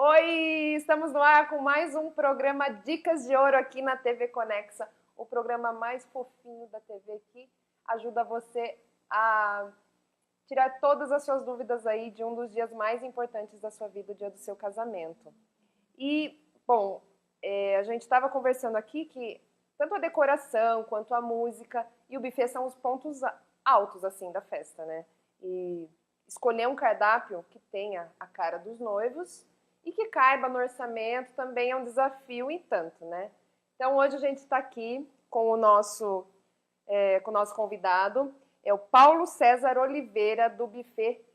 Oi, estamos no ar com mais um programa Dicas de Ouro aqui na TV Conexa, o programa mais fofinho da TV que ajuda você a tirar todas as suas dúvidas aí de um dos dias mais importantes da sua vida, o dia do seu casamento. E, bom, a gente estava conversando aqui que tanto a decoração quanto a música e o buffet são os pontos altos, assim, da festa, né? E escolher um cardápio que tenha a cara dos noivos e que caiba no orçamento também é um desafio e tanto, né? Então hoje a gente está aqui com o nosso convidado, é o Paulo César Oliveira do Buffet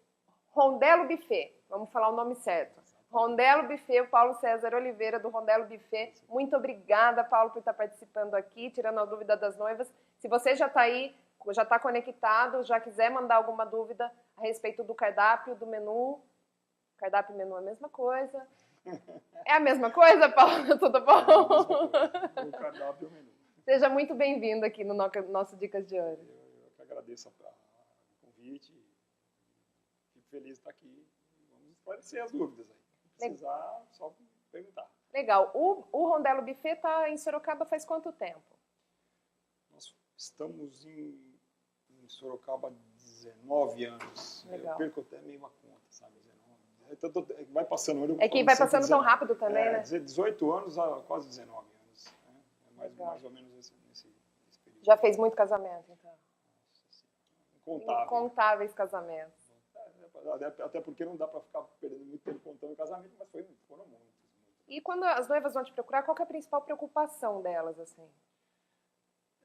Rondelo Buffet. Vamos falar o nome certo. Rondelo Buffet, o Paulo César Oliveira do Rondelo Buffet. Muito obrigada, Paulo, por estar participando aqui, tirando a dúvida das noivas. Se você já está aí, já está conectado, já quiser mandar alguma dúvida a respeito do cardápio, do menu. Cardápio e menu é a mesma coisa. É a mesma coisa, Paulo? Tudo bom? O cardápio e o menu. Seja muito bem-vindo aqui no nosso Dicas de Ouro. Eu que agradeço o convite. Fico feliz de estar aqui. Vamos esclarecer as dúvidas aí. Se precisar, só perguntar. Legal. O Rondelo Buffet está em Sorocaba faz quanto tempo? Nós estamos em Sorocaba há 19 anos. Legal. Eu perco até meio a conta, sabe? 19. Vai passando. É que vai passando tão rápido também, né? 18 anos a quase 19 anos. Né? É mais ou menos nesse período. Já fez muito casamento, então? Incontável. Incontáveis casamentos. Até porque não dá para ficar perdendo muito tempo contando o casamento, mas foram muitos. E quando as noivas vão te procurar, qual que é a principal preocupação delas, assim?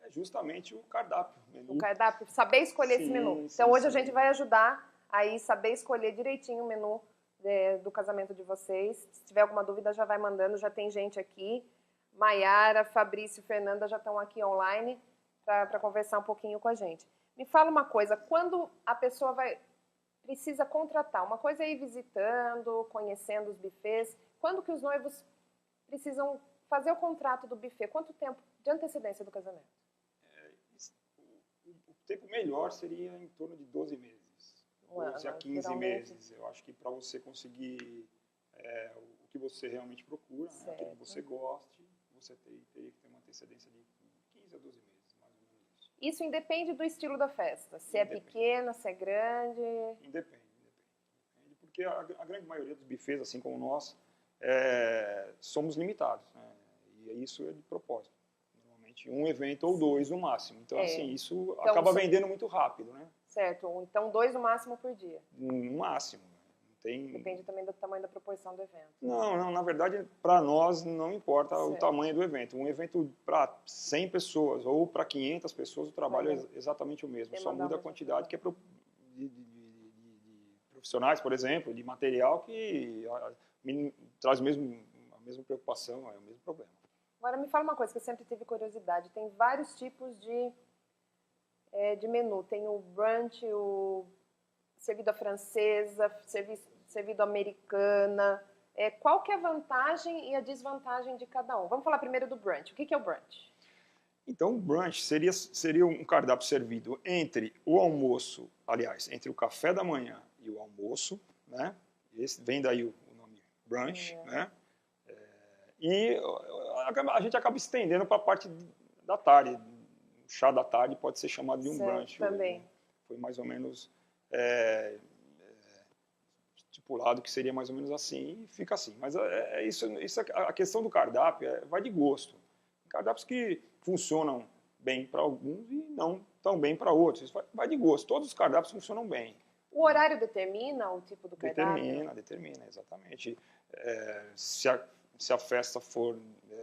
É justamente o cardápio. O cardápio, saber escolher esse menu. Então hoje a gente vai ajudar aí saber escolher direitinho o menu do casamento de vocês. Se tiver alguma dúvida, já vai mandando, já tem gente aqui. Maiara, Fabrício, Fernanda já estão aqui online para conversar um pouquinho com a gente. Me fala uma coisa, quando a pessoa precisa contratar, uma coisa é ir visitando, conhecendo os buffets, quando que os noivos precisam fazer o contrato do buffet? Quanto tempo de antecedência do casamento? O tempo melhor seria em torno de 12 meses. 12 a 15 meses. Eu acho que para você conseguir o que você realmente procura, né, aquilo que você goste, você teria que ter uma antecedência de 15 a 12 meses, mais ou menos isso. Isso independe do estilo da festa? Se é pequena, se é grande? Independe. Porque a grande maioria dos buffets, assim como nós, somos limitados. Né? E isso é de propósito. Normalmente um evento ou dois no máximo. Então, assim, isso acaba vendendo muito rápido, né? Certo. Então, 2 no máximo por dia? No máximo. Depende também do tamanho da proporção do evento. Não, na verdade, para nós não importa o tamanho do evento. Um evento para 100 pessoas ou para 500 pessoas, o trabalho é exatamente o mesmo. Só muda a quantidade que é de profissionais, por exemplo, de material que traz a mesma preocupação, é o mesmo problema. Agora, me fala uma coisa que eu sempre tive curiosidade. Tem vários tipos de menu. Tem o brunch, o servido à francesa, servido à americana. Qual que é a vantagem e a desvantagem de cada um? Vamos falar primeiro do brunch. O que é o brunch? Então, o brunch seria um cardápio servido entre o almoço, aliás, entre o café da manhã e o almoço, né? Vem daí o nome brunch, né? E a gente acaba estendendo para a parte da tarde. O chá da tarde pode ser chamado de um brunch. Também. Foi mais ou menos estipulado que seria mais ou menos assim e fica assim. Mas a questão do cardápio vai de gosto. Cardápios que funcionam bem para alguns e não tão bem para outros. Isso vai de gosto. Todos os cardápios funcionam bem. O horário determina o tipo do cardápio? Determina, exatamente. Se a festa for,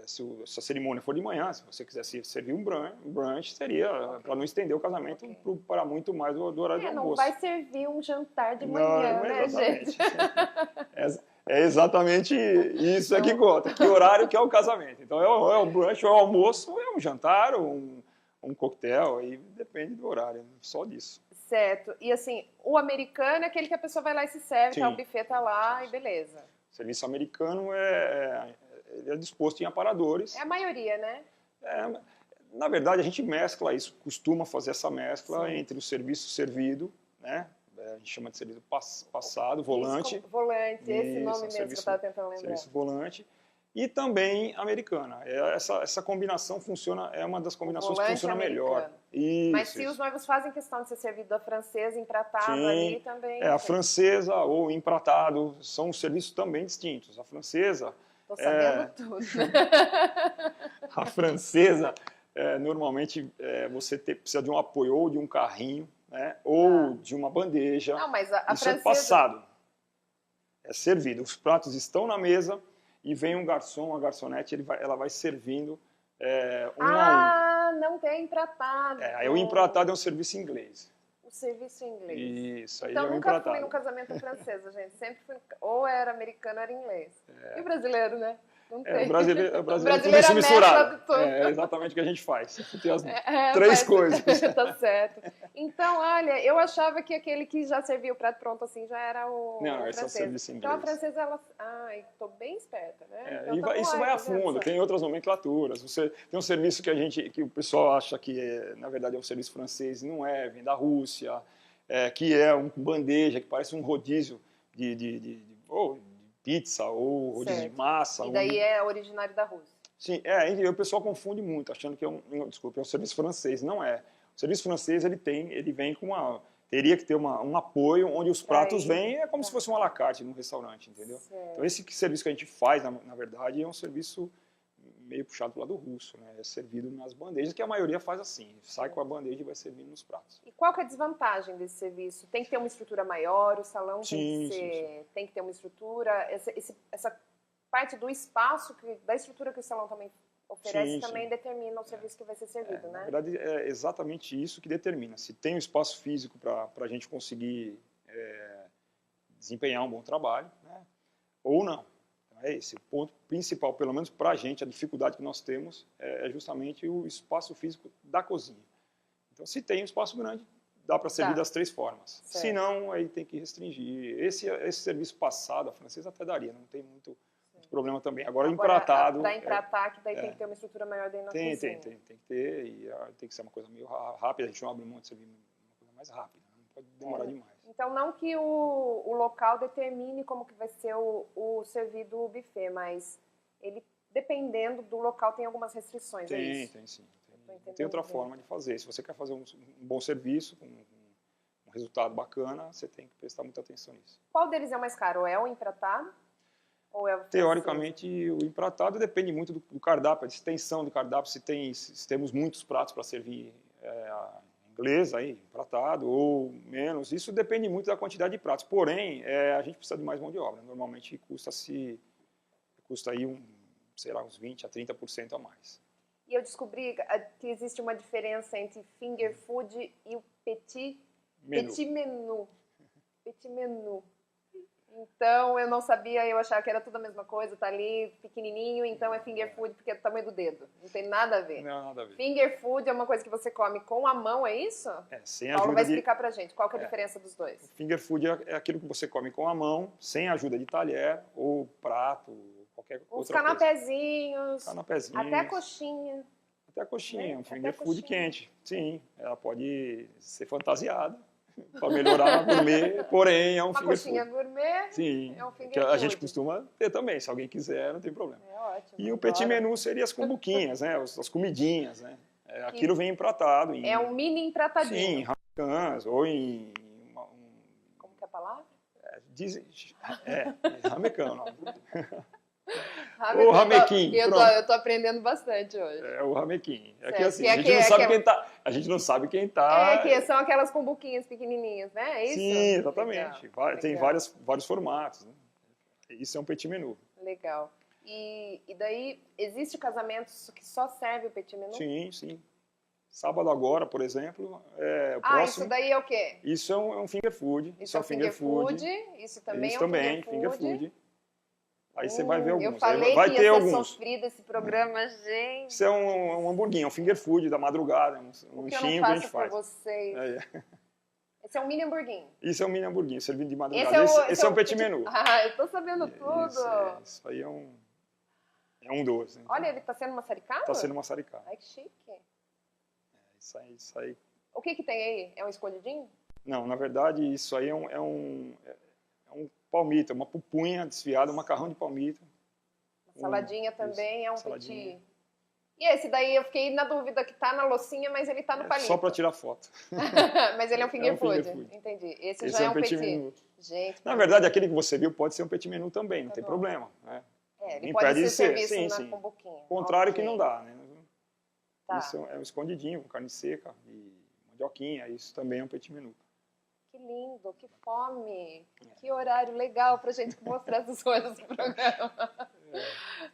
se a cerimônia for de manhã, se você quiser servir um brunch seria para não estender o casamento para muito mais do horário do almoço. Não vai servir um jantar de manhã, né, gente? É exatamente isso que conta. Que horário que é o casamento. Então, é o brunch, ou é o almoço, ou é um jantar, ou um coquetel, aí depende do horário, só disso. Certo. E assim, o americano é aquele que a pessoa vai lá e se serve, tá, o buffet tá lá e beleza. O serviço americano ele é disposto em aparadores. É a maioria, né? Na verdade, a gente mescla isso, costuma fazer essa mescla entre o serviço servido, né, a gente chama de serviço passado, volante. Volante, esse Isso, nome mesmo que eu estava tentando lembrar. Serviço volante. E também americana. Essa combinação funciona, é uma das combinações que funciona melhor. Isso, mas se os noivos fazem questão de ser servido a francesa, empratado ali também... a francesa ou empratado são serviços também distintos. A francesa... Estou sabendo tudo. A francesa, normalmente, você precisa de um apoio ou de um carrinho, né, ou de uma bandeja. Não, mas a Isso francesa... é passado. É servido. Os pratos estão na mesa e vem um garçom, uma garçonete, ela vai servindo a um. Não tem empratado. Aí o empratado é um serviço inglês. O serviço inglês. Isso, aí então, é o nunca empratado. fui no casamento francesa, gente. Sempre fui, ou era americano ou era inglês. E o brasileiro, né? Não tem. O brasileiro tudo isso misturado. É exatamente o que a gente faz. Tem as três coisas. Tá certo. Então, olha, eu achava que aquele que já servia o prato pronto assim já era o Não, esse é o serviço inglês. Então, a francesa, ela... tô bem esperta, né? Então, e isso vai a fundo, tem outras nomenclaturas. Você tem um serviço que o pessoal acha que, na verdade, é um serviço francês, e não é, vem da Rússia, que é um bandeja, que parece um rodízio de pizza ou rodízio de massa. E daí é originário da Rússia. Sim, e o pessoal confunde muito, achando que é um serviço francês. Não é. O serviço francês, ele vem com teria que ter um apoio onde os pratos vêm, é como se fosse um à la carte num restaurante, entendeu? Certo. Então esse serviço que a gente faz, na verdade, é um serviço meio puxado pro lado russo, né? É servido nas bandejas, que a maioria faz assim, sai com a bandeja e vai servindo nos pratos. E qual que é a desvantagem desse serviço? Tem que ter uma estrutura maior, o salão sim. Tem que ter uma estrutura, essa parte do espaço, da estrutura que o salão também oferece, também determina o serviço que vai ser servido, né? Na verdade, é exatamente isso que determina. Se tem um espaço físico para a gente conseguir desempenhar um bom trabalho, né? Ou não. É esse o ponto principal, pelo menos para a gente, a dificuldade que nós temos é justamente o espaço físico da cozinha. Então, se tem um espaço grande, dá para servir das três formas. Certo. Se não, aí tem que restringir. Esse serviço passado, a francesa até daria, não tem muito problema também. Agora empratado... Para empratar, que daí tem que ter uma estrutura maior dentro da cozinha. Tem que ter, e tem que ser uma coisa meio rápida, a gente não abre mão de servir uma coisa mais rápida, não pode demorar demais. Então, não que o local determine como que vai ser o servido o buffet, mas ele, dependendo do local, tem algumas restrições, é isso? Tem sim. Tem outra forma de fazer. Se você quer fazer um bom serviço, com um resultado bacana, você tem que prestar muita atenção nisso. Qual deles é o mais caro? É o empratado? Ou é o teoricamente, o empratado depende muito do cardápio, a extensão do cardápio, se temos muitos pratos para servir inglês, aí, empratado, ou menos. Isso depende muito da quantidade de pratos. Porém, a gente precisa de mais mão de obra. Normalmente, custa aí uns 20% a 30% a mais. E eu descobri que existe uma diferença entre finger food e o petit menu. Petit menu. Então, eu não sabia, eu achava que era tudo a mesma coisa, tá ali pequenininho, então é finger food porque é do tamanho do dedo. Não tem nada a ver. Não, nada a ver. Finger food é uma coisa que você come com a mão, é isso? Sem ajuda Paulo vai explicar pra gente qual que é a diferença dos dois. Finger food é aquilo que você come com a mão, sem ajuda de talher ou prato, qualquer outra coisa. Canapézinhos, até a coxinha. Até a coxinha, um finger food quente. Sim, ela pode ser fantasiada para melhorar a gourmet, porém é um finger food. Uma coxinha gourmet. Sim, é um finger que a food. gente costuma ter também, se alguém quiser, não tem problema. É ótimo. E o petit menu seria as cumbuquinhas, né, as comidinhas, né. Aquilo vem empratado. É um mini empratadinho. Sim, em ramecãs ou em... Como que é a palavra? Ramecão, não. O ramequim. Eu tô aprendendo bastante hoje. O ramequim. Que assim, a gente não sabe quem tá. Que são aquelas cumbuquinhas pequenininhas, né? É isso? Sim, exatamente. Legal. Tem vários formatos. Né? Isso é um petit menu. Legal. E daí, existe casamentos que só serve o petit menu? Sim. Sábado agora, por exemplo, o próximo... isso daí é o quê? Isso é um finger food. Isso é um finger food. Isso também é um finger food. Aí você vai ver alguns. Eu falei vai que ter ia alguns. ser sofrido esse programa, gente. Isso é um hamburguinho, é um finger food da madrugada, um lanchinho que a gente faz. Pra vocês. Esse é um mini hamburguinho. Isso é um mini hamburguinho, servido de madrugada. Esse é um petit menu. Eu tô sabendo tudo. Isso aí é um doce. Então. Olha, ele tá sendo maçaricado? Tá sendo maçaricado. Ai, que chique. Isso aí. O que tem aí? É um escondidinho? Não, na verdade, isso aí é um palmito, uma pupunha desfiada, um macarrão de palmito. Saladinha também isso, é um saladinha. petit. E esse daí eu fiquei na dúvida que tá na loucinha, mas ele tá no palito. Só para tirar foto. Mas ele é um finger food. food. Entendi. Esse Esse já é é um um petit petit. menu. Gente, Na verdade, aquele que você viu pode ser um petit menu também, não Tá tem bom. problema. Né? ele Não pode impede ser de ser. serviço Sim, na sim. cumbuquinha. Contrário Ok. que não dá, né? Tá. Isso é um escondidinho, com carne seca e mandioquinha, isso também é um petit menu. Que lindo, que fome. Que horário legal pra gente mostrar essas coisas no programa.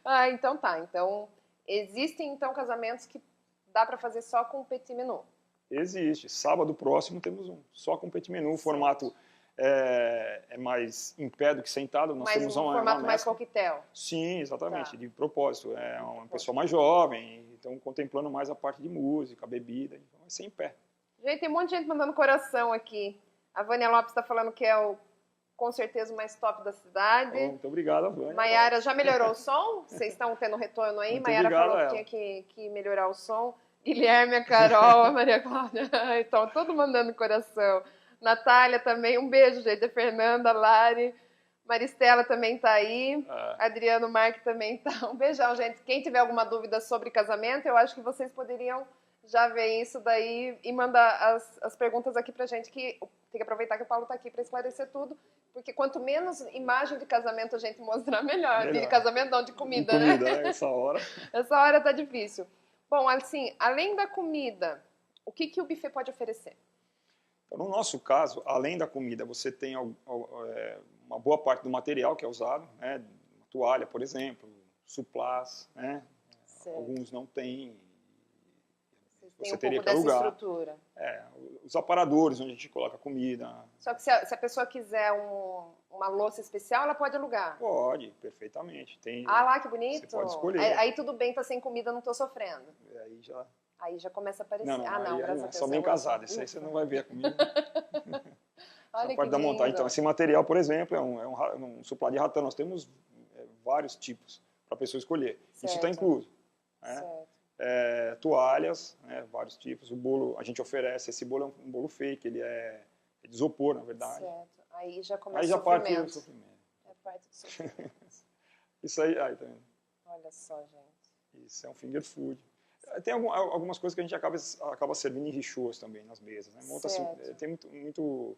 Ah, então tá. Então, existem então casamentos que dá pra fazer só com petit menu. Existe. Sábado próximo temos um, só com petit menu. O formato é mais em pé do que sentado. Nós Mas temos um uma formato mais mescla. coquetel. Sim, exatamente, Tá. de propósito. É uma pessoa mais jovem, então contemplando mais a parte de música, bebida, então vai ser em pé. Gente, tem um monte de gente mandando coração aqui. A Vânia Lopes está falando que é com certeza o mais top da cidade. Oh, muito obrigado, Vânia. Maiara, já melhorou o som? Vocês estão tendo retorno aí? Muito Maiara obrigado falou a que ela. tinha que melhorar o som. Guilherme, a Carol, a Maria Cláudia. Então, todo mandando coração. Natália também, um beijo, gente. A Fernanda, a Lari. Maristela também tá aí. Adriano Marque também tá. Um beijão, gente. Quem tiver alguma dúvida sobre casamento, eu acho que vocês poderiam já ver isso daí e mandar as perguntas aqui pra gente, que tem que aproveitar que o Paulo tá aqui para esclarecer tudo, porque quanto menos imagem de casamento a gente mostrar, melhor. De casamento não, de comida, né? Essa hora. Essa hora tá difícil. Bom, assim, além da comida, o que o buffet pode oferecer? Então, no nosso caso, além da comida, você tem uma boa parte do material que é usado, né? Uma toalha, por exemplo, suplás, né? Alguns não têm. Você teria que alugar. Estrutura. Os aparadores onde a gente coloca a comida. Só que se a pessoa quiser uma louça especial, ela pode alugar? Pode, perfeitamente. Tem, lá, que bonito. Você pode escolher. Aí tudo bem, tá sem comida, não tô sofrendo. Aí já começa a aparecer. Não, graças a Deus. Só bem casado. Isso aí você não vai ver a comida. Olha a parte da montagem. Então, esse material, por exemplo, é um suplá de ratão. Nós temos vários tipos para a pessoa escolher. Certo. Isso está incluso. Né? Toalhas, né, vários tipos. O bolo, a gente oferece. Esse bolo é um bolo fake, ele é de isopor, na verdade. Certo. Aí já começa aí já parte do sofrimento. É parte do sofrimento. Isso aí, tá vendo? Olha só, gente. Isso é um finger food. Tem algumas coisas que a gente acaba servindo em richôs também nas mesas. Né? Tem muito...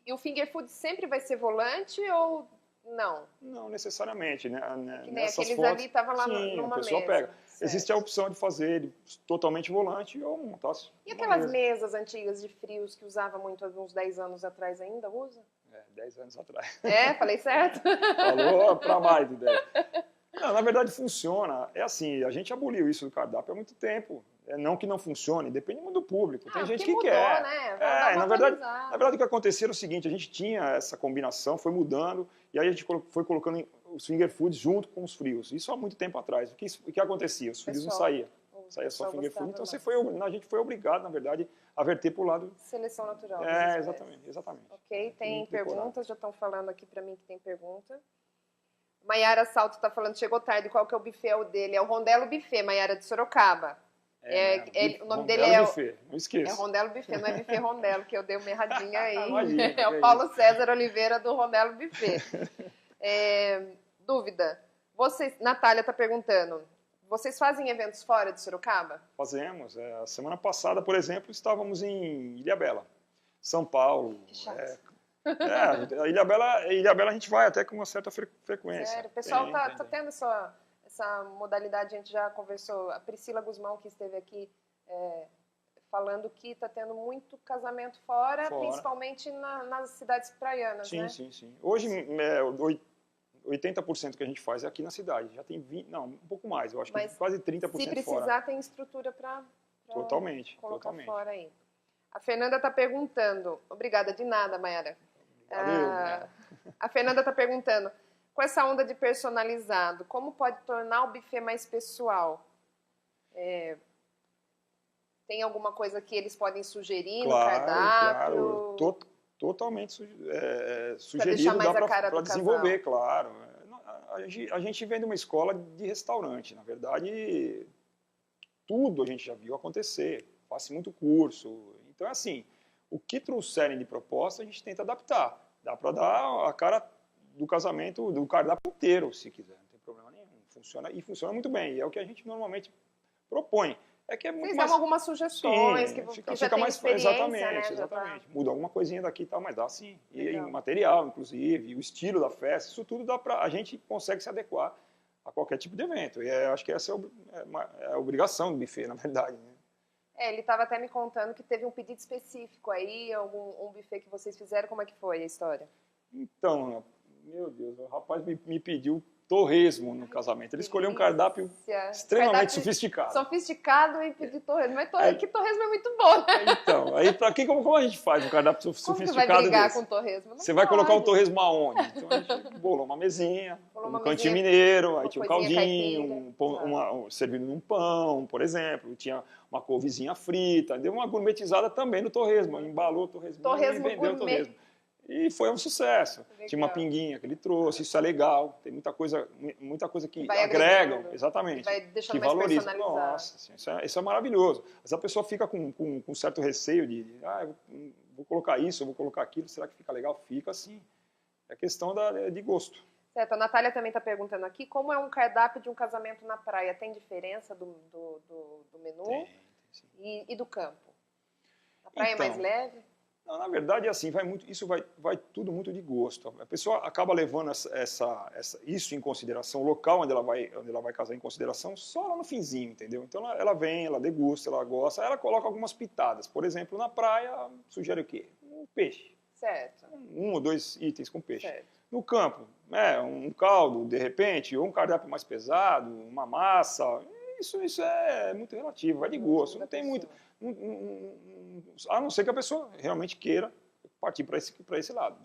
E o finger food sempre vai ser volante ou não? Não necessariamente, né? Que nem aqueles fotos, ali estavam lá numa mesa. Pega. Existe a opção de fazer ele totalmente volante ou montar. E aquelas mesas antigas de frios que usava muito uns 10 anos atrás ainda usa? 10 anos atrás. Falei certo? Falou para mais de 10. Não, na verdade funciona. É assim, a gente aboliu isso do cardápio há muito tempo. Não que não funcione, depende muito do público. Tem gente que mudou, quer. Né? Na verdade o que acontecia era o seguinte, a gente tinha essa combinação, foi mudando, e aí a gente foi colocando os finger foods junto com os frios. Isso há muito tempo atrás. O que acontecia? Os frios não saíam. Saía só finger food. Então a gente foi obrigado, na verdade, a verter para o lado... Seleção natural. Exatamente. Ok, tem perguntas, já estão falando aqui para mim que tem pergunta. Maiara Salto está falando, chegou tarde, qual que é o buffet dele? É o Rondelo Buffet, Maiara de Sorocaba. O nome dele é... Buffet, não esqueça. É Rondelo Buffet, não é Buffet Rondelo, que eu dei uma erradinha aí. Imagina, é o Paulo César Oliveira do Rondelo Buffet. Dúvida. Natália está perguntando, vocês fazem eventos fora de Sorocaba? Fazemos. A semana passada, por exemplo, estávamos em Ilhabela, São Paulo. Que chato. A Ilhabela a gente vai até com uma certa frequência. Sério, o pessoal tá tendo essa modalidade, a gente já conversou, a Priscila Guzmão, que esteve aqui, falando que está tendo muito casamento fora. Principalmente nas cidades praianas, né? Sim. Hoje, 80% que a gente faz é aqui na cidade. Já tem 20, não, um pouco mais, eu acho que quase 30% fora. Se precisar, tem estrutura para totalmente fora aí. A Fernanda está perguntando, obrigada de nada, Maiara. Valeu. A Fernanda está perguntando, com essa onda de personalizado, como pode tornar o buffet mais pessoal? Tem alguma coisa que eles podem sugerir no cardápio? Claro. Totalmente sugerido, dá para desenvolver, claro. A gente vem de uma escola de restaurante, na verdade, tudo a gente já viu acontecer, faço muito curso. Então, assim, o que trouxerem de proposta, a gente tenta adaptar. Dá para dar a cara do casamento, do cardápio inteiro, se quiser, não tem problema nenhum. Funciona, e funciona muito bem, e é o que a gente normalmente propõe. É que é muito Vocês mais... dão algumas sugestões, sim, que já tem mais experiência, exatamente, né? exatamente. Muda alguma coisinha daqui e tal, mas dá sim. E Legal. material, inclusive, e o estilo da festa, isso tudo dá para... A gente consegue se adequar a qualquer tipo de evento. E acho que essa é a obrigação do buffet, na verdade, né? Ele estava até me contando que teve um pedido específico aí, um buffet que vocês fizeram. Como é que foi a história? Então, meu Deus, o rapaz me pediu torresmo no casamento. Ele escolheu um cardápio extremamente sofisticado. Sofisticado e pediu torresmo. Mas que torresmo é muito bom, né? Então, aí como a gente faz um cardápio sofisticado Como você vai brigar desse? com torresmo? Não você vai pode. colocar o torresmo aonde? Então a gente bolou uma mesinha, cantinho mineiro, aí tinha um caldinho, servindo num pão, por exemplo. Tinha uma couvezinha frita. Deu uma gourmetizada também no torresmo. Embalou o torresmo e vendeu o torresmo. E foi um sucesso. Legal. Tinha uma pinguinha que ele trouxe, isso é legal. Tem muita coisa que agrega, exatamente. Vai deixando que mais valoriza. personalizado. Nossa, assim, isso é maravilhoso. Mas a pessoa fica com certo receio de, eu vou colocar isso, eu vou colocar aquilo, será que fica legal? Fica assim. É questão de gosto. Certo, a Natália também está perguntando aqui, como é um cardápio de um casamento na praia? Tem diferença do menu? Tem, e do campo? A praia é mais leve? Não, na verdade, é assim, isso vai tudo muito de gosto. A pessoa acaba levando isso em consideração, o local onde ela vai casar em consideração, só lá no finzinho, entendeu? Então ela vem, ela degusta, ela gosta, ela coloca algumas pitadas. Por exemplo, na praia, sugere o quê? Um peixe. Certo. 1 ou 2 itens com peixe. Certo. No campo, um caldo, de repente, ou um cardápio mais pesado, uma massa. Isso é muito relativo, vai de gosto. Não tem muito... A não ser que a pessoa realmente queira partir para esse lado.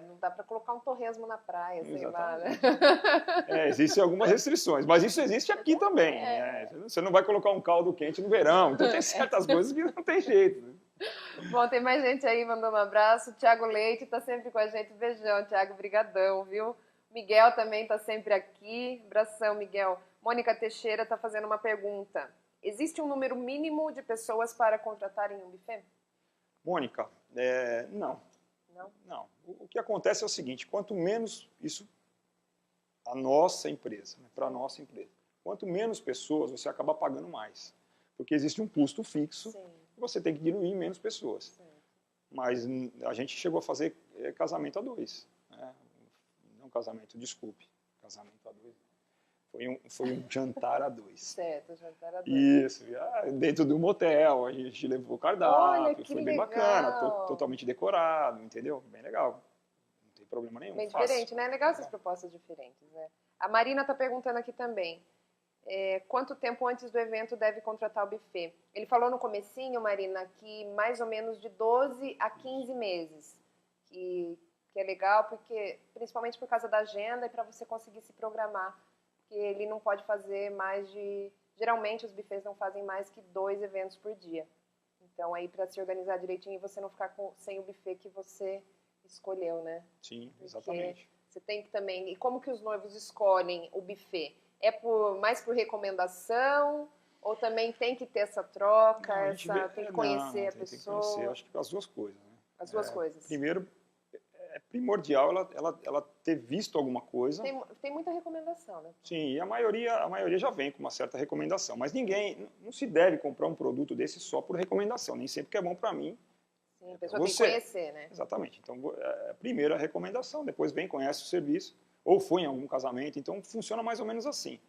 Não dá para colocar um torresmo na praia, sei lá, né? Existem algumas restrições, mas isso existe aqui também. Né? Você não vai colocar um caldo quente no verão, então tem certas coisas que não tem jeito. Né? Bom, tem mais gente aí mandando um abraço. Tiago Leite está sempre com a gente. Beijão, Tiago, brigadão, viu? Miguel também está sempre aqui. Abração, Miguel. Mônica Teixeira está fazendo uma pergunta. Existe um número mínimo de pessoas para contratarem um buffet? Mônica, não. Não. O que acontece é o seguinte, quanto menos isso, a nossa empresa, né, para a nossa empresa, quanto menos pessoas, você acaba pagando mais. Porque existe um custo fixo, e você tem que diluir em menos pessoas. Sim. Mas a gente chegou a fazer casamento a 2. Né? Não casamento, desculpe. Casamento a 2. Foi um jantar a 2. Certo, jantar a 2. Isso, dentro de um motel, a gente levou o cardápio, foi bem bacana, totalmente decorado, entendeu? Bem legal, não tem problema nenhum. Bem diferente, né? É legal essas propostas diferentes, né? A Marina está perguntando aqui também, quanto tempo antes do evento deve contratar o buffet? Ele falou no comecinho, Marina, que mais ou menos de 12 a 15 meses, que é legal, porque principalmente por causa da agenda e para você conseguir se programar. Que ele não pode fazer mais de... Geralmente os buffets não fazem mais que 2 eventos por dia. Então aí para se organizar direitinho e você não ficar sem o buffet que você escolheu, né? Sim, exatamente. Porque você tem que também... E como que os noivos escolhem o buffet? É mais por recomendação ou também tem que ter essa troca, tem que conhecer a pessoa? Tem que conhecer, acho que as duas coisas, né? As duas coisas. Primeiro, é primordial ela ter visto alguma coisa. Tem muita recomendação, né? Sim, e a maioria já vem com uma certa recomendação. Mas ninguém, não se deve comprar um produto desse só por recomendação. Nem sempre que é bom para mim. Sim, a pessoa tem que conhecer, né? Exatamente. Então, primeiro a recomendação, depois conhece o serviço, ou foi em algum casamento. Então, funciona mais ou menos assim.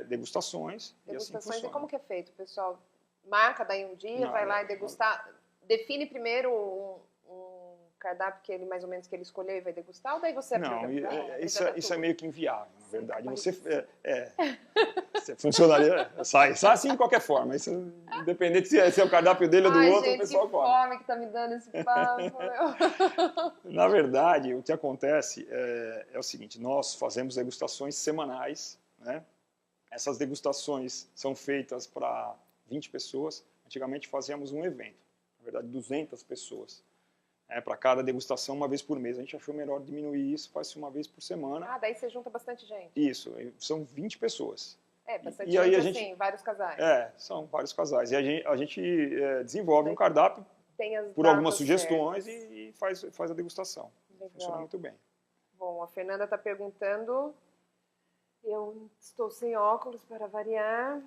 Degustações. Degustações, e como que é feito? O pessoal marca daí um dia, vai lá e degustar. Define primeiro um cardápio que ele mais ou menos que ele escolheu e vai degustar, ou daí você isso é meio que inviável, na verdade. Você funcionaria, sai assim de qualquer forma. Isso, independente se é o cardápio dele ou do outro, gente, o pessoal come. Que fome que tá me dando esse papo. Na verdade, o que acontece é o seguinte, nós fazemos degustações semanais, né? Essas degustações são feitas para 20 pessoas. Antigamente fazíamos um evento, na verdade 200 pessoas. Para cada degustação, uma vez por mês. A gente achou melhor diminuir isso, faz uma vez por semana. Daí você junta bastante gente. Isso, são 20 pessoas. Bastante gente, assim, vários casais. São vários casais. E a gente desenvolve um cardápio tem as por algumas datas sugestões certas. e faz a degustação. Funciona Legal. muito bem. Bom, a Fernanda está perguntando, eu estou sem óculos para variar.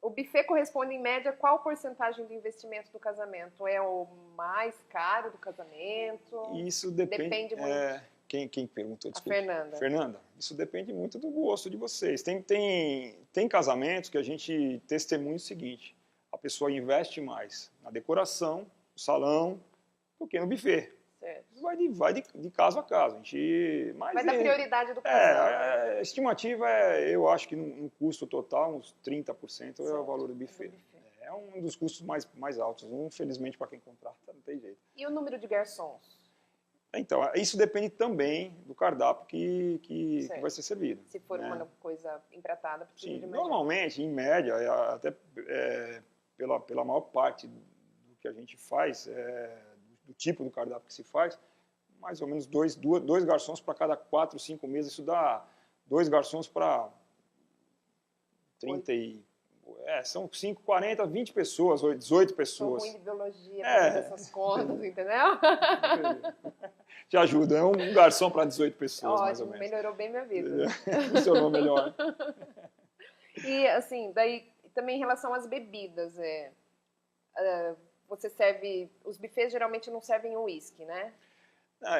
O buffet corresponde, em média, qual porcentagem do investimento do casamento? É o mais caro do casamento? Isso depende muito. Quem perguntou, A desculpa. Fernanda. Fernanda, isso depende muito do gosto de vocês. Tem casamentos que a gente testemunha o seguinte, a pessoa investe mais na decoração, no salão, do que no buffet. Certo. Vai de caso a caso. Vai dar prioridade do casal. A estimativa eu acho que no custo total, uns 30% é o valor do buffet. É um dos custos mais altos. Infelizmente, para quem contrata, não tem jeito. E o número de garçons? Então, isso depende também do cardápio que vai ser servido. Se for uma coisa empratada, precisa de mais. Normalmente, em média, até pela maior parte do que a gente faz, do tipo do cardápio que se faz, mais ou menos dois garçons para cada 4, 5 mesas. Isso dá 2 garçons para 30 e... são 5, 40, 20 pessoas, 18 pessoas. Sou ruim de biologia para fazer essas contas, entendeu? Te ajuda, é um garçom para 18 pessoas, ótimo, mais ou menos. Melhorou bem minha vida. Funcionou melhor. E, assim, daí, também em relação às bebidas, você serve... Os buffets geralmente não servem o uísque, né?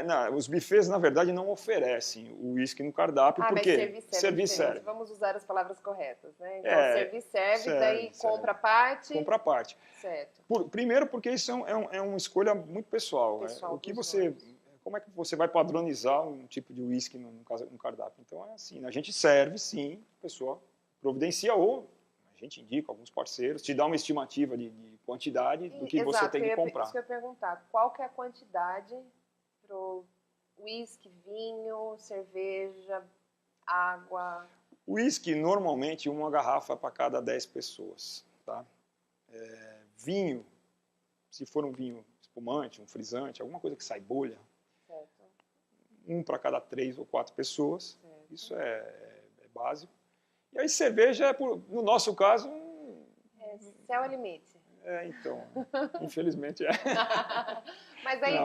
Não, os buffets, na verdade, não oferecem o uísque no cardápio, porque servir serve. Vamos usar as palavras corretas, né? Então, serve, daí compra a parte. Compra a parte. Certo. Primeiro, porque isso é uma escolha muito pessoal. O que como é que você vai padronizar um tipo de uísque no cardápio? Então, é assim, a gente serve, sim, a pessoa providencia ou a gente indica alguns parceiros, te dá uma estimativa de quantidade do que você tem que comprar. Isso que eu ia perguntar. Qual que é a quantidade pro uísque, vinho, cerveja, água? Uísque, normalmente, uma garrafa para cada 10 pessoas. Tá? Vinho, se for um vinho espumante, um frisante, alguma coisa que sai bolha, certo. Um para cada 3 ou 4 pessoas. Certo. Isso é básico. E aí cerveja, no nosso caso... Céu é limite. Então, infelizmente Mas aí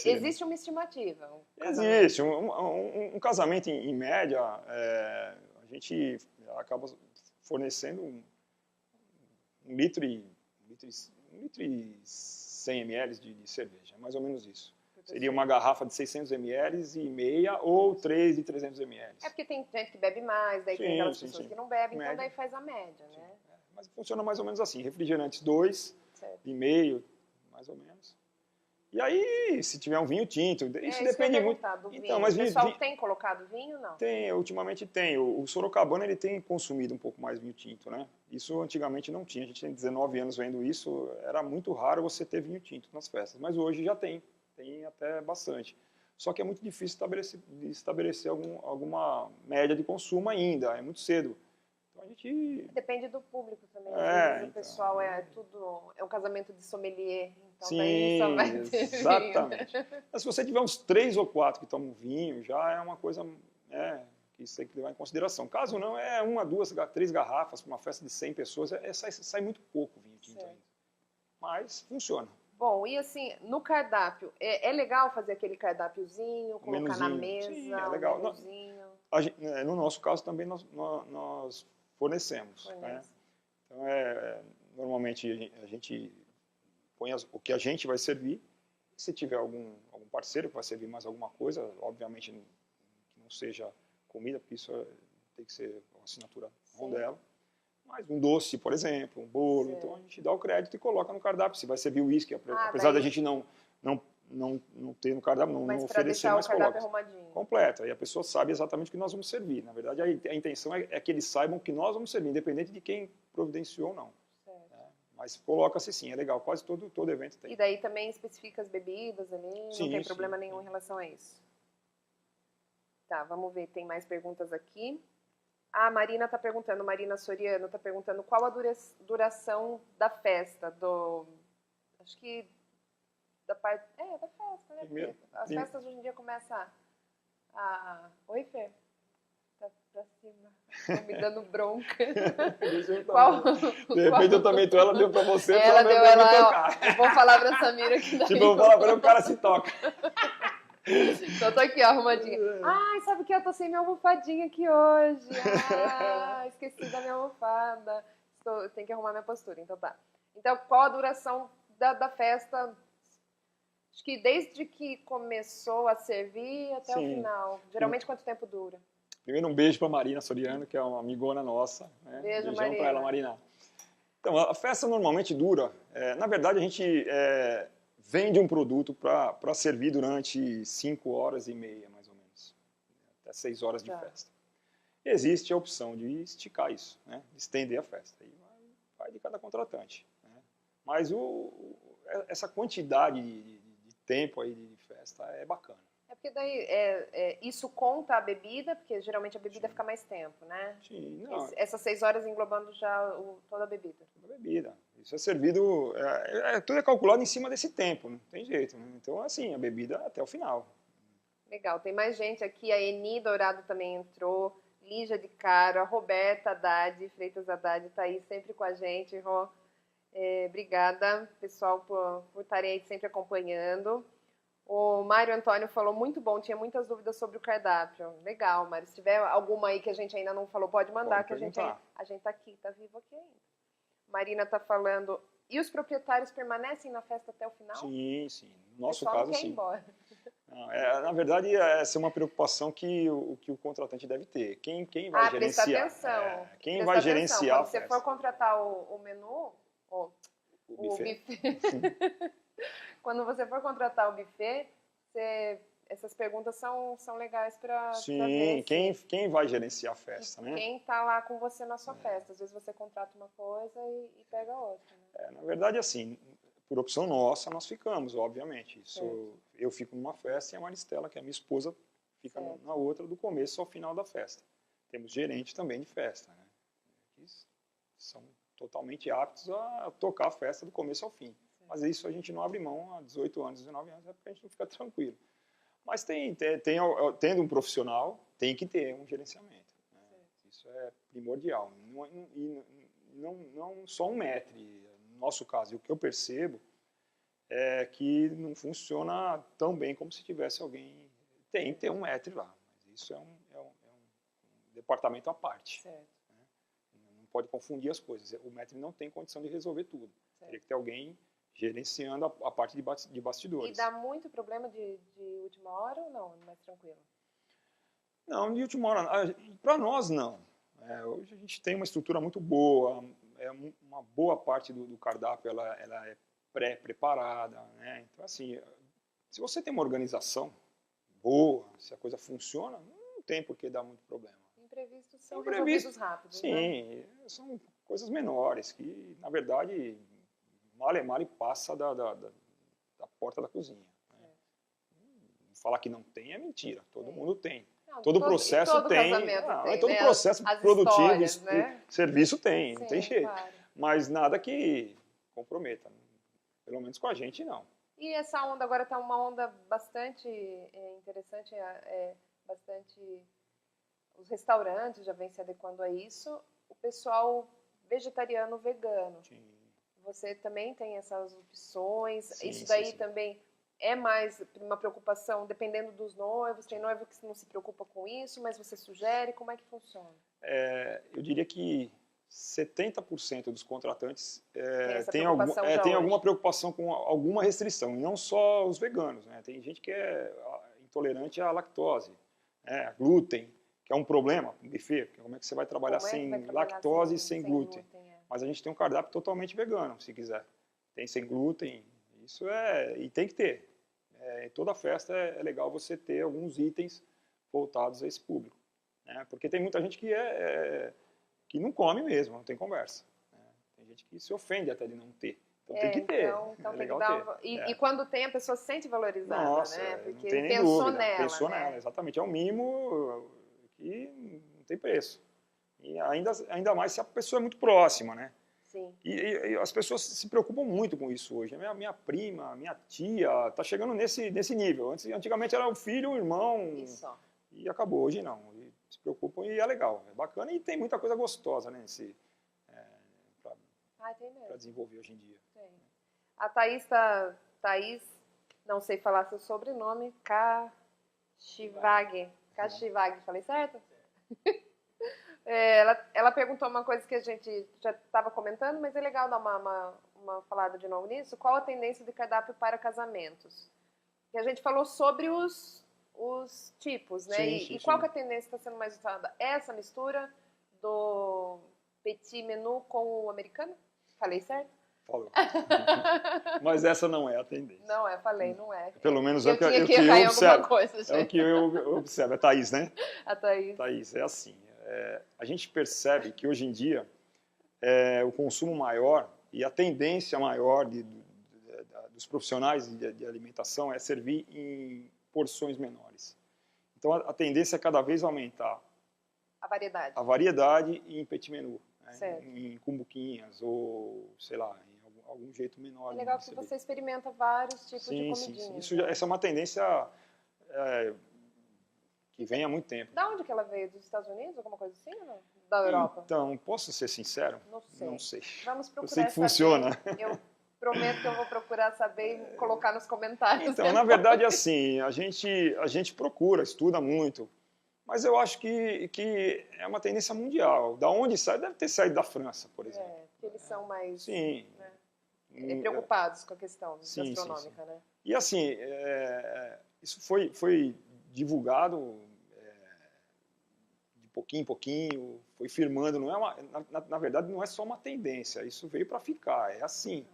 existe uma estimativa? Existe. Um casamento, em média, a gente acaba fornecendo 1 litro e 100 ml de cerveja, mais ou menos isso. Seria uma garrafa de 600 ml e meia ou 3 de 300 ml. Porque tem gente que bebe mais, daí tem aquelas pessoas que não bebem, então daí faz a média, né? Mas funciona mais ou menos assim, refrigerantes 2, e meio, mais ou menos. E aí, se tiver um vinho tinto, isso depende muito. Então, mas o pessoal tem colocado vinho, não? Tem, ultimamente tem. O Sorocabana, ele tem consumido um pouco mais vinho tinto, né? Isso antigamente não tinha. A gente tem 19 anos vendo isso, era muito raro você ter vinho tinto nas festas, mas hoje já tem até bastante. Só que é muito difícil estabelecer alguma média de consumo ainda, é muito cedo. Então a gente... Depende do público também. Às vezes o pessoal é um casamento de sommelier, então daí só vai ter exatamente. Mas se você tiver uns 3 ou 4 que tomam vinho, já é uma coisa que você tem que levar em consideração. Caso não, 1, 2, 3 garrafas para uma festa de 100 pessoas, sai muito pouco vinho tinto ainda. Mas funciona. Bom, e assim, no cardápio, é legal fazer aquele cardápiozinho, colocar na mesa, sim, é legal. No nosso caso também nós fornecemos. Né? Então, normalmente a gente põe o que a gente vai servir. Se tiver algum parceiro que vai servir mais alguma coisa, obviamente que não seja comida, porque isso tem que ser uma assinatura dela. Mas um doce, por exemplo, um bolo, então a gente dá o crédito e coloca no cardápio. Se vai servir uísque, apesar da gente não ter no cardápio, não oferecer, mas coloca completo. Aí a pessoa sabe exatamente o que nós vamos servir. Na verdade, a intenção é que eles saibam o que nós vamos servir, independente de quem providenciou ou não. Mas coloca-se sim, é legal. Quase todo evento tem. E daí também especifica as bebidas ali, não tem problema nenhum em relação a isso. Tá, vamos ver, tem mais perguntas aqui. A Marina está perguntando, Marina Soriano está perguntando qual a duração da festa, acho que da parte, da festa, né? As festas hoje em dia começam Oi, Fê? tá pra cima. Tá me dando bronca. Qual? De repente eu também tô, ela deu pra você, ela deu, pra ela, me tocar. Eu vou falar pra Samira que daí... Tipo, eu vou falar pra ele, o cara se toca. Então tô aqui, ó, arrumadinha. Ai, sabe o que? Eu tô sem minha almofadinha aqui hoje. Ah, esqueci da minha almofada. Tem que arrumar minha postura, então tá. Então, qual a duração da festa? Acho que desde que começou a servir até o final. Geralmente, quanto tempo dura? Primeiro, um beijo pra Marina Soriano, que é uma amigona nossa. Né? Beijo, beijão Marina. pra ela, Marina. Então, a festa normalmente dura. Na verdade, a gente vende um produto para servir durante 5 horas e meia, mais ou menos. Até 6 horas de festa. Existe a opção de esticar isso, né? De estender a festa. Aí vai de cada contratante. Né? Mas essa quantidade de tempo aí de festa é bacana. É porque daí isso conta a bebida, porque geralmente a bebida fica mais tempo, né? Sim, não. Essas 6 horas englobando já toda a bebida. Toda a bebida. Isso é servido, tudo é calculado em cima desse tempo, não tem jeito. Né? Então, assim, a bebida até o final. Legal, tem mais gente aqui, a Eni Dourado também entrou, Lígia de Caro, a Roberta Haddad, Freitas Haddad, tá aí sempre com a gente, Rô. Obrigada, pessoal, por estarem aí sempre acompanhando. O Mário Antônio falou, muito bom, tinha muitas dúvidas sobre o cardápio. Legal, Mário, se tiver alguma aí que a gente ainda não falou, pode mandar, que a gente tá aqui, tá vivo aqui ainda. Marina tá falando, e os proprietários permanecem na festa até o final? Sim, sim. No nosso caso, não quer sim. Ir embora. Não, na verdade, essa é uma preocupação que o contratante deve ter. Quem vai gerenciar? Prestar atenção. Quem vai gerenciar Quando você for contratar o menu, o buffet. Quando você for contratar o buffet, essas perguntas são legais para ver. Sim, quem vai gerenciar a festa, né? Quem está lá com você na sua festa. Às vezes você contrata uma coisa e pega outra. Né? Na verdade, assim, por opção nossa, nós ficamos, obviamente. Eu fico numa festa e a Maristela, que é a minha esposa, fica na outra do começo ao final da festa. Temos gerente também de festa, né? Que são totalmente aptos a tocar a festa do começo ao fim. Mas isso a gente não abre mão há 18 anos, 19 anos, é porque a gente não fica tranquilo. Mas tendo um profissional, tem que ter um gerenciamento. Né? Isso é primordial. Não só um maître. No nosso caso, o que eu percebo é que não funciona tão bem como se tivesse alguém... Tem que ter um maître lá. Mas isso é um departamento à parte. Certo. Né? Não pode confundir as coisas. O maître não tem condição de resolver tudo. Certo. Teria que ter alguém gerenciando a parte de bastidores. E dá muito problema de última hora ou não? Mais tranquilo? Não, de última hora, para nós não. Hoje a gente tem uma estrutura muito boa, uma boa parte do cardápio ela é pré-preparada. Né? Então, assim, se você tem uma organização boa, se a coisa funciona, não tem por que dar muito problema. Imprevistos são resolvidos rápidos. Sim, né? São coisas menores que, na verdade... Male passa da porta da cozinha. Né? Falar que não tem é mentira. Todo mundo tem. Não, todo processo tem. Todo né? processo produtivo, né? Serviço tem. Sim, não tem jeito. Claro. Mas nada que comprometa. Pelo menos com a gente, não. E essa onda agora está uma onda bastante interessante. Bastante... Os restaurantes já vêm se adequando a isso. O pessoal vegetariano, vegano. Sim. Você também tem essas opções, sim, isso daí sim. Também é mais uma preocupação, dependendo dos noivos, tem noivo que não se preocupa com isso, mas você sugere, como é que funciona? Eu diria que 70% dos contratantes tem alguma preocupação com alguma restrição, e não só os veganos, né? Tem gente que é intolerante à lactose, a glúten, que é um problema no buffet, como é que você vai trabalhar sem lactose e sem glúten? Mas a gente tem um cardápio totalmente vegano, se quiser. Tem sem glúten, isso e tem que ter. Em toda festa é legal você ter alguns itens voltados a esse público. Né? Porque tem muita gente que não come mesmo, não tem conversa. Né? Tem gente que se ofende até de não ter. Então tem que ter. Então tem que dar e quando tem, a pessoa se sente valorizada, nossa, né? Porque não tem pensou dúvida, nela. Pensou nela, exatamente. É um mimo que não tem preço. E ainda mais se a pessoa é muito próxima, né? Sim. E as pessoas se preocupam muito com isso hoje. Minha prima, minha tia, está chegando nesse nível. Antigamente era o filho, o irmão, isso. E acabou. Hoje não. preocupam e é legal, é bacana e tem muita coisa gostosa, né, para desenvolver hoje em dia. Tem. A Thaís, não sei falar seu sobrenome, Kashivag, falei certo? Ela perguntou uma coisa que a gente já estava comentando, mas é legal dar uma falada de novo nisso. Qual a tendência de cardápio para casamentos? E a gente falou sobre os tipos, né? Sim, e qual que a tendência está sendo mais usada? Essa mistura do petit menu com o americano? Falei certo? Falou. Mas essa não é a tendência. Não é, falei, não é. Pelo menos eu é o que eu observo. É o que eu observo. É Thaís, né? A Thaís. Thaís, é assim. A gente percebe que hoje em dia o consumo maior e a tendência maior dos profissionais de alimentação é servir em porções menores. Então a tendência é cada vez aumentar a variedade em petit menu, né? em cumbuquinhas ou, sei lá, em algum jeito menor. É legal que você experimenta vários tipos de comidinhas. Sim. Essa é uma tendência que vem há muito tempo. Da onde que ela veio? Dos Estados Unidos? Alguma coisa assim ou não? Da Europa? Então, posso ser sincero? Não sei. Vamos procurar. Eu sei que funciona. Eu prometo que eu vou procurar saber e colocar nos comentários. Então, na verdade, é assim, a gente procura, estuda muito, mas eu acho que é uma tendência mundial. Da onde sai? Deve ter saído da França, por exemplo. Porque eles são mais... Sim. Né, preocupados com a questão gastronômica, sim. né? E assim, isso foi divulgado de pouquinho em pouquinho, foi firmando. Não é na verdade, não é só uma tendência, isso veio para ficar, é assim.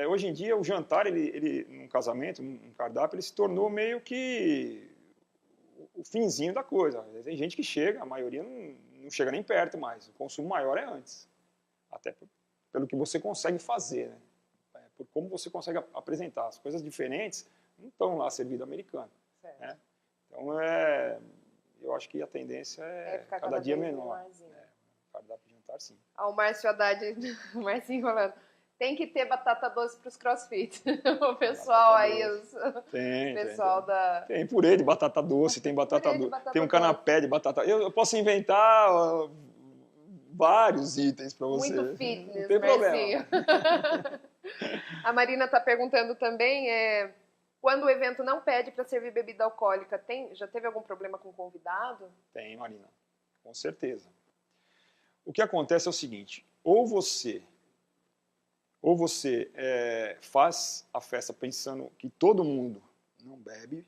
Hoje em dia, o jantar, ele num casamento, num cardápio, ele se tornou meio que o finzinho da coisa. Tem gente que chega, a maioria não chega nem perto mais. O consumo maior é antes. Até pelo que você consegue fazer, né? Por como você consegue apresentar. As coisas diferentes não estão lá servido americano. Né? Então, eu acho que a tendência é cada dia menor. Cardápio de jantar, sim. O Márcio Haddad, o Marcinho falando, tem que ter batata doce para os crossfit. O pessoal aí, Tem purê de batata doce, tem batata doce, tem um canapé de batata. Eu posso inventar vários itens para você. Muito fitness, não tem problema. A Marina está perguntando também, quando o evento não pede para servir bebida alcoólica, já teve algum problema com o convidado? Tem, Marina, com certeza. O que acontece é o seguinte, ou você faz a festa pensando que todo mundo não bebe,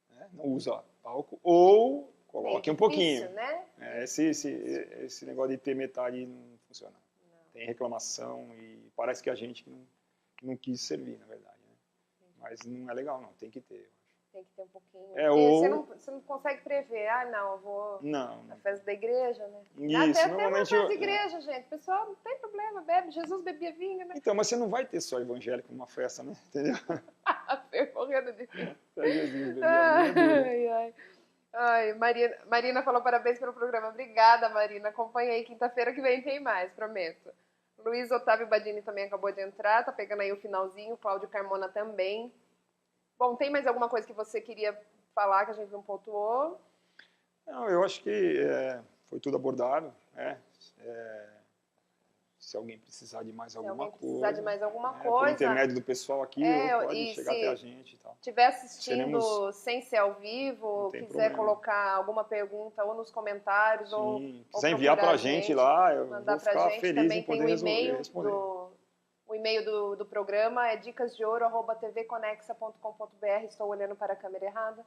né, não usa álcool, ou coloque um pouquinho. Né? Esse negócio de ter metade não funciona. Não. Tem reclamação e parece que a gente não quis servir, na verdade. Né? Mas não é legal, não. Tem que ter, eu acho. Tem que ter um pouquinho. Você não consegue prever. Eu vou na festa da igreja, né? Isso, até na festa da igreja, gente. O pessoal não tem problema, bebe. Jesus bebia vinho, né? Então, mas você não vai ter só evangélico numa festa, né? Entendeu? Correndo de vinho. Jesus bebia vinho. Ai, Marina falou parabéns pelo programa. Obrigada, Marina. Acompanha aí. Quinta-feira que vem tem mais, prometo. Luiz Otávio Badini também acabou de entrar. Tá pegando aí o finalzinho. Cláudio Carmona também. Bom, tem mais alguma coisa que você queria falar que a gente não pontuou? Não, eu acho que foi tudo abordado. Se alguém precisar de mais alguma coisa. Por intermédio do pessoal aqui, pode chegar até a gente. Se estiver assistindo sem ser ao vivo, quiser colocar alguma pergunta ou nos comentários, ou quiser enviar para a gente lá, eu vou ficar feliz também em poder responder. O e-mail do programa é dicasdeouro@tvconexa.com.br. Estou olhando para a câmera errada.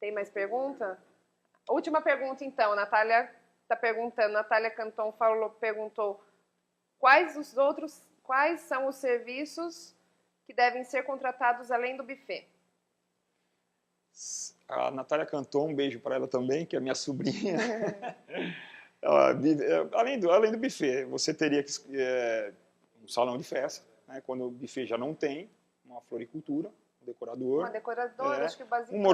Tem mais pergunta? Última pergunta, então. Natália está perguntando. Natália Canton perguntou quais são os serviços que devem ser contratados além do buffet? A Natália Canton, um beijo para ela também, que é minha sobrinha. além do buffet, você teria que... um salão de festa, né? Quando o buffet já não tem, uma floricultura, um decorador. Acho que basicamente.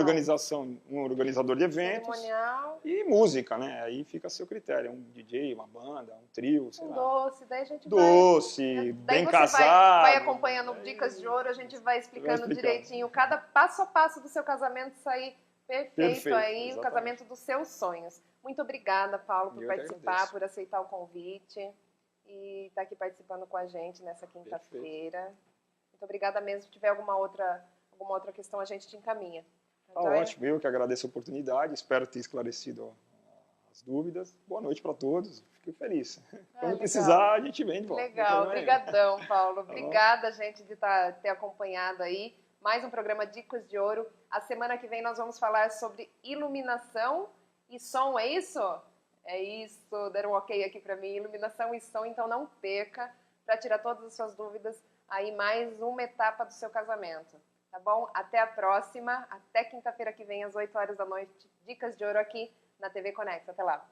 Um organizador de eventos. Cerimonial. E música, né? Aí fica a seu critério. Um DJ, uma banda, um trio, sei lá. Doce, daí a gente bem casado. Vai acompanhando Dicas de Ouro, a gente vai explicando direitinho cada passo a passo do seu casamento sair perfeito aí, exatamente. O casamento dos seus sonhos. Muito obrigada, Paulo, por Eu que participar, agradeço. por aceitar o convite e estar aqui participando com a gente nessa quinta-feira. Muito obrigada mesmo. Se tiver alguma outra questão, a gente te encaminha. Tá ótimo, eu que agradeço a oportunidade, espero ter esclarecido as dúvidas. Boa noite para todos, fico feliz. Quando precisar, a gente vem de volta. Legal, obrigadão, Paulo. Obrigada, gente, de ter acompanhado aí. Mais um programa Dicas de Ouro. A semana que vem nós vamos falar sobre iluminação e som, é isso? É isso, deram um ok aqui para mim. Iluminação e som, então não perca para tirar todas as suas dúvidas aí mais uma etapa do seu casamento. Tá bom? Até a próxima. Até quinta-feira que vem, às 8 horas da noite. Dicas de Ouro aqui na TV Conecta. Até lá.